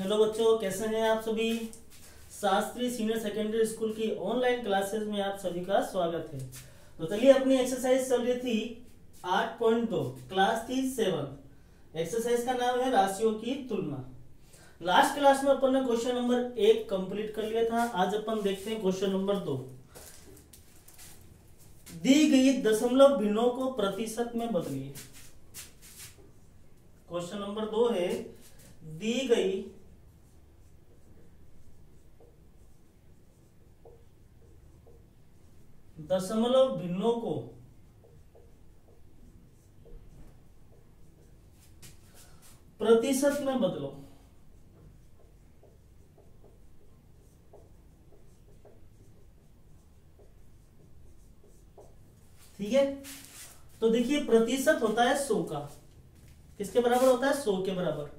Hello बच्चों, कैसे हैं आप सभी। शास्त्री सीनियर सेकेंडरी स्कूल की ऑनलाइन क्लासेस में आप सभी का स्वागत है। तो चलिए, अपनी एक्सरसाइज चल रही थी 8.2, क्लास थी 7। एक्सरसाइज का नाम है राशियों की तुलना। लास्ट क्लास में अपन ने क्वेश्चन नंबर 1 कंप्लीट कर लिया था। आज अपन देखते हैं क्वेश्चन नंबर 2। दी गई दशमलव भिन्नों को प्रतिशत में बदलिए। क्वेश्चन नंबर 2 है, दी गई दशमलव भिन्नों को प्रतिशत में बदलो। ठीक है, तो देखिए प्रतिशत होता है 100 का। किसके बराबर होता है? 100 के बराबर।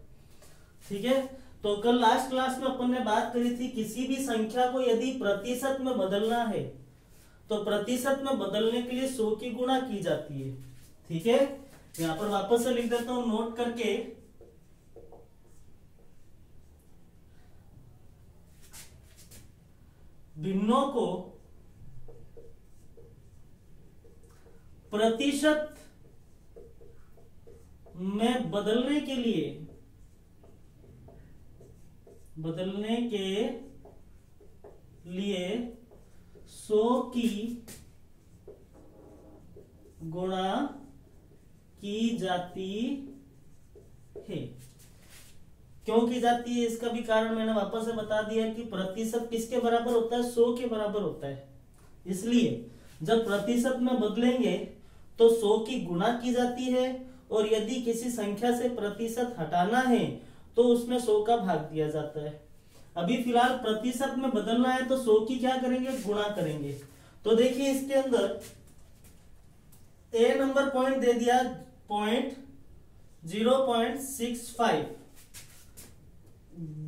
ठीक है, तो कल लास्ट क्लास में अपन ने बात करी थी, किसी भी संख्या को यदि प्रतिशत में बदलना है तो प्रतिशत में बदलने के लिए 100 की गुणा की जाती है। ठीक है, यहां पर वापस से लिख देता हूं नोट करके। भिन्नों को प्रतिशत में बदलने के लिए 100 की गुणा की जाती है। क्यों की जाती है, इसका भी कारण मैंने वापस से बता दिया कि प्रतिशत किसके बराबर होता है? 100 के बराबर होता है। इसलिए जब प्रतिशत में बदलेंगे तो 100 की गुणा की जाती है, और यदि किसी संख्या से प्रतिशत हटाना है तो उसमें 100 का भाग दिया जाता है। अभी फिलहाल प्रतिशत में बदलना है तो 100 की क्या करेंगे? गुणा करेंगे। तो देखिए, इसके अंदर ए नंबर पॉइंट दे दिया 0.65,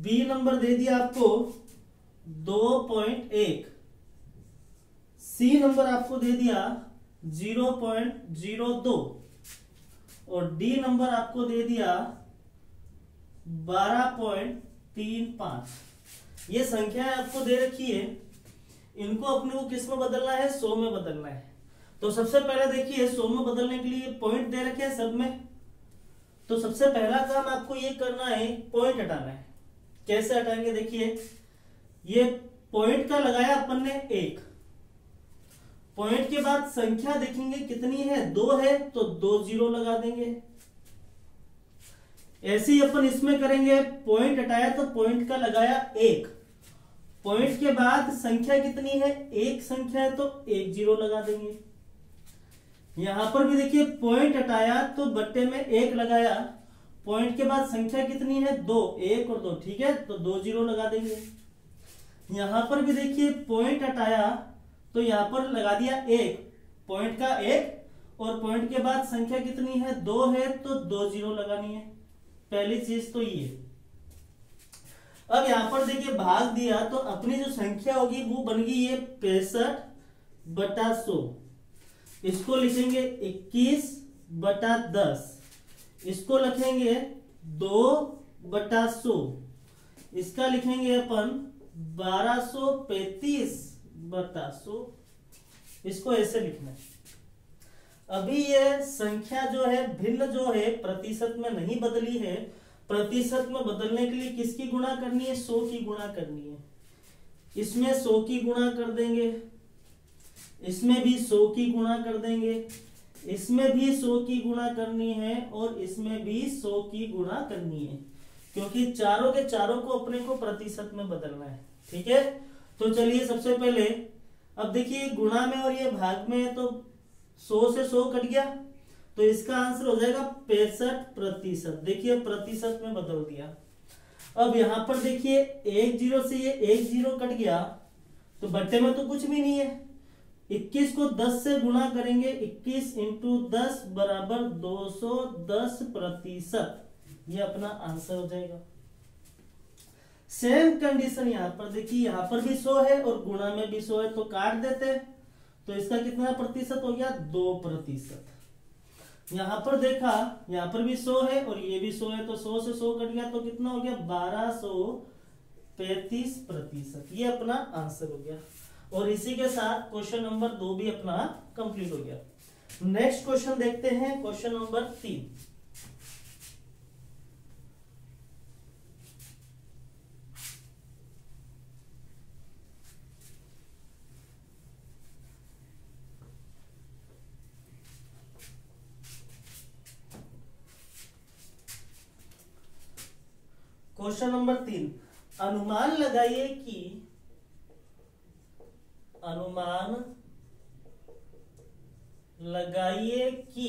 बी नंबर दे दिया आपको 2.1, सी नंबर आपको दे दिया 0.02 और डी नंबर आपको दे दिया 12.35। ये संख्याएं आपको दे रखी है, इनको अपने को किस में बदलना है? 100 में बदलना है। तो सबसे पहले देखिए, 100 में बदलने के लिए पॉइंट दे रखे हैं सब में। तो सबसे पहला काम आपको ये करना है, पॉइंट हटाना है। कैसे हटाएंगे? देखिए, ये पॉइंट का लगाया अपन ने 1, पॉइंट के बाद संख्या देखेंगे कितनी है? 2 है, तो 2 0 लगा देंगे। ऐसे ही अपन इसमें करेंगे, पॉइंट हटाया तो पॉइंट का लगाया 1, पॉइंट के बाद संख्या कितनी है? 1 संख्या है तो 1 0 लगा देंगे। यहां पर भी देखिए, पॉइंट हटाया तो बट्टे में 1 लगाया, पॉइंट के बाद संख्या कितनी है? 2, 1 और 2, ठीक है, तो 2 0 लगा देंगे। यहां पर भी देखिए, पॉइंट हटाया तो यहां पर लगा दिया 1, पॉइंट का 1 और पॉइंट के बाद संख्या कितनी है? 2 है, तो 2 0 लगानी है। पहली चीज तो ये। अब यहां पर देखिए भाग दिया तो अपनी जो संख्या होगी वो बन गई ये 65/100। इसको लिखेंगे 21/10। इसको लिखेंगे 2/100। इसका लिखेंगे अपन 1235/100। इसको ऐसे लिखना है। अभी ये संख्या जो है, भिन्न जो है, प्रतिशत में नहीं बदली है। प्रतिशत में बदलने के लिए किसकी गुणा करनी है? 100 की गुणा करनी है। इसमें 100 की गुणा कर देंगे, इसमें भी 100 की गुणा कर देंगे, इसमें भी 100 की गुणा करनी है और इसमें भी 100 की गुणा करनी है, क्योंकि चारों के चारों को अपने को प्रतिशत में बदलना है। ठीक है, तो चलिए सबसे पहले अब देखिए, गुणा में और ये भाग में है तो 100 से 100 कट गया, तो इसका आंसर हो जाएगा 65%। देखिए प्रतिशत में बदल दिया। अब यहां पर देखिए 1 0 से ये 1 0 कट गया, तो बट्टे में तो कुछ भी नहीं है। 21 को 10 से गुणा करेंगे, 21 × 10 बराबर 210%। ये अपना आंसर हो जाएगा। सेम कंडीशन यहां पर देखिए, यहां पर भी 100 है और गुणा में भी 100 है, तो काट देते हैं। तो इसका कितना प्रतिशत हो गया? 2%। यहां पर देखा, यहां पर भी 100 है और ये भी 100 है, तो 100 से 100 कट गया तो कितना हो गया 1235%। ये अपना आंसर हो गया। और इसी के साथ क्वेश्चन नंबर 2 भी अपना कंप्लीट हो गया। नेक्स्ट क्वेश्चन देखते हैं, क्वेश्चन नंबर 3। क्वेश्चन नंबर 3, अनुमान लगाइए कि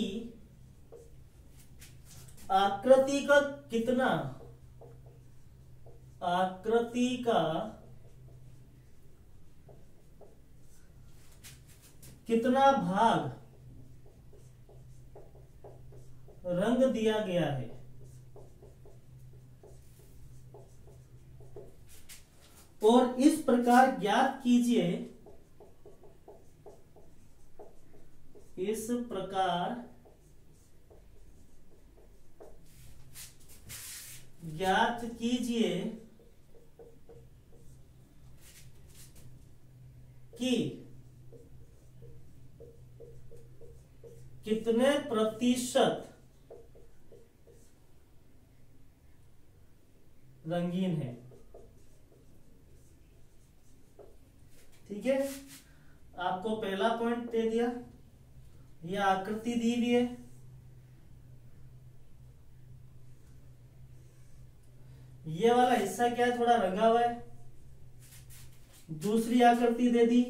आकृति का कितना भाग रंग दिया गया है। और इस प्रकार ज्ञात कीजिए कि कितने प्रतिशत रंगीन है। ठीक है, आपको पहला पॉइंट दे दिया, ये आकृति दी हुई है, ये वाला हिस्सा क्या है थोड़ा रंगा हुआ है। दूसरी आकृति दे दी,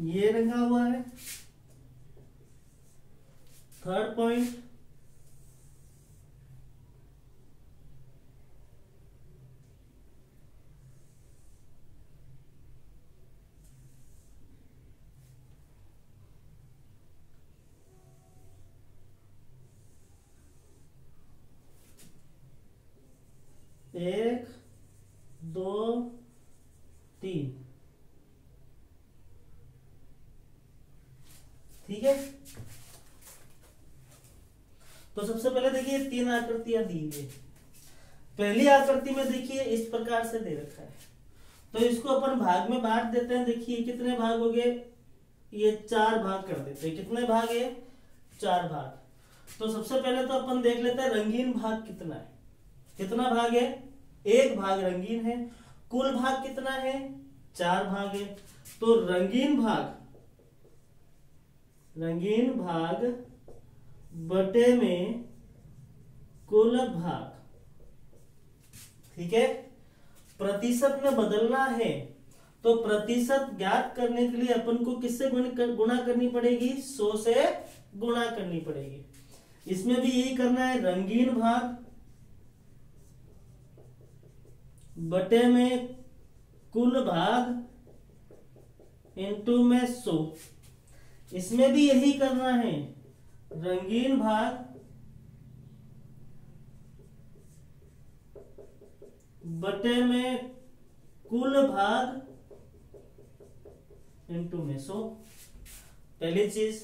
ये रंगा हुआ है। थर्ड पॉइंट, एक, दो, तीन। ठीक है, तो सबसे पहले देखिए 3 आकृतियां दी हुई है। पहली आकृति में देखिए इस प्रकार से दे रखा है, तो इसको अपन भाग में बांट देते हैं। देखिए कितने भाग हो गए, ये 4 भाग कर देते हैं। कितने भाग है, 4 भाग। तो सबसे पहले तो अपन देख लेते हैं रंगीन भाग कितना है। कितना भाग है, 1 भाग रंगीन है। कुल भाग कितना है, 4 भाग है। तो रंगीन भाग बटे में कुल भाग। ठीक है, प्रतिशत में बदलना है, तो प्रतिशत ज्ञात करने के लिए अपन को किससे गुणा करनी पड़ेगी, 100 से गुणा करनी पड़ेगी। इसमें भी यही करना है, रंगीन भाग बटे में कुल भाग इनटू में 100। इसमें भी यही करना है, रंगीन भाग बटे में कुल भाग इनटू में 100। पहली चीज,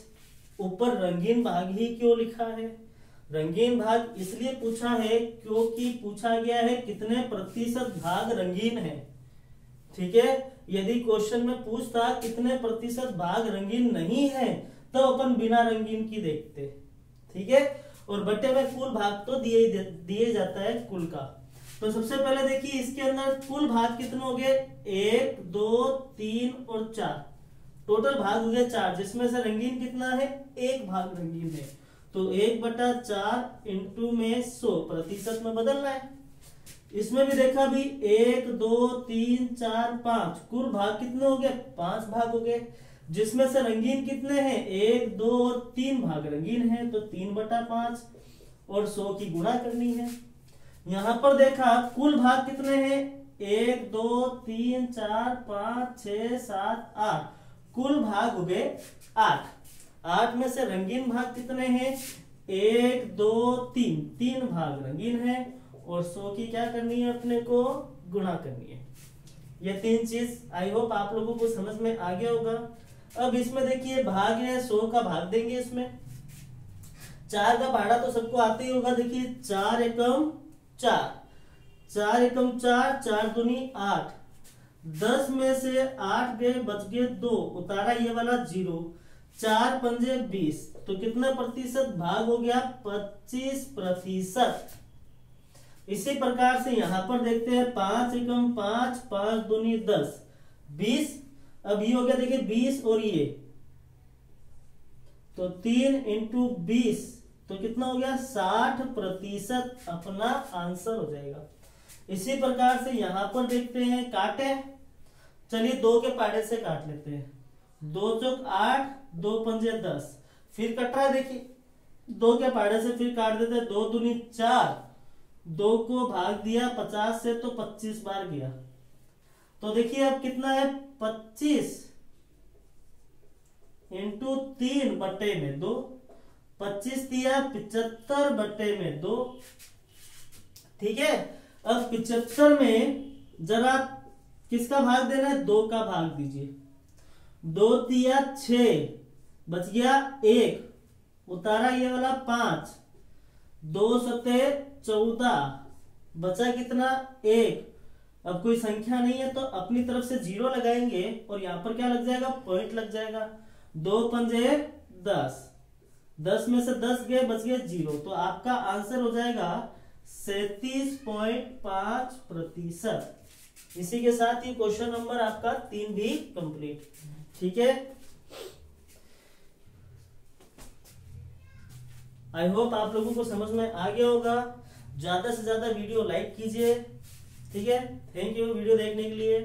ऊपर रंगीन भाग ही क्यों लिखा है, रंगीन भाग इसलिए पूछा है क्योंकि पूछा गया है कितने प्रतिशत भाग रंगीन है। ठीक है, यदि क्वेश्चन में पूछता कितने प्रतिशत भाग रंगीन नहीं है तो अपन बिना रंगीन की देखते। ठीक है, और बटे में कुल भाग तो दिए जाता है कुल का। तो सबसे पहले देखिए इसके अंदर कुल भाग कितने हो गए, 1, 2, 3 और 4। टोटल भाग हो गया 4, जिसमें से रंगीन कितना है, 1 भाग रंगीन है। तो 1/4 इंटू में 100 प्रतिशत में बदलना है। इसमें भी देखा भी 1, 2, 3, 4, 5 कुल भाग कितने हो गए, 5 भाग हो गए। जिसमें से रंगीन कितने हैं, 1 2 और 3 भाग रंगीन है, तो 3/5 और 100 की गुणा करनी है। यहां पर देखा कुल भाग कितने हैं, 1 2 3 4 5 6 7 8, कुल भाग हो गए 8। 8 में से रंगीन भाग कितने हैं, 1 2 3, 3 भाग रंगीन है और 100 की क्या करनी है, अपने को गुणा करनी है। ये 3 चीज आई होप आप लोगों को समझ में आ गया होगा। अब इसमें देखिए भाग है, 100 का भाग देंगे। इसमें 4 का भाड़ा तो सबको आते ही होगा। देखिए 4 एकम 4, 4 एकम 4, 4 दूनी 8, 10 में से 8 गए, बच गए 2, उतारा ये वाला 0, 4 पंजे 20, तो कितना प्रतिशत भाग हो गया, 25%। इसी प्रकार से यहां पर देखते हैं 5 एकम 5, 5 दूनी 10, 20। अब ये हो गया देखिए 20 और ये, तो 3 इंटू 20, तो कितना हो गया, 60% अपना आंसर हो जाएगा। इसी प्रकार से यहां पर देखते हैं काटे। चलिए 2 के पाड़े से काट लेते हैं। 2 चौक 8, 2 पंजे 10, फिर कट रहा है। देखिए 2 के पाड़े से फिर काट देते हैं। 2 दूनी 4, 2 को भाग दिया 50 से तो 25 बार गया। तो देखिए अब कितना है, 25 इंटू 3/2, 25 दिया 75/2। ठीक है, अब 75 में जरा किसका भाग देना है, 2 का भाग दीजिए। 2 दिया 6, बच गया 1, उतारा ये वाला 5, 2 सते 14, बचा कितना, 1। अब कोई संख्या नहीं है तो अपनी तरफ से 0 लगाएंगे और यहां पर क्या लग जाएगा, पॉइंट लग जाएगा। 2 पंजे 10, 10 में से 10 गए, बच गए 0, तो आपका आंसर हो जाएगा 37.5%। इसी के साथ ही क्वेश्चन नंबर आपका 3 भी कंप्लीट। ठीक है, आई होप आप लोगों को समझ में आ गया होगा। ज्यादा से ज्यादा वीडियो लाइक कीजिए। ठीक है, थैंक यू वीडियो देखने के लिए।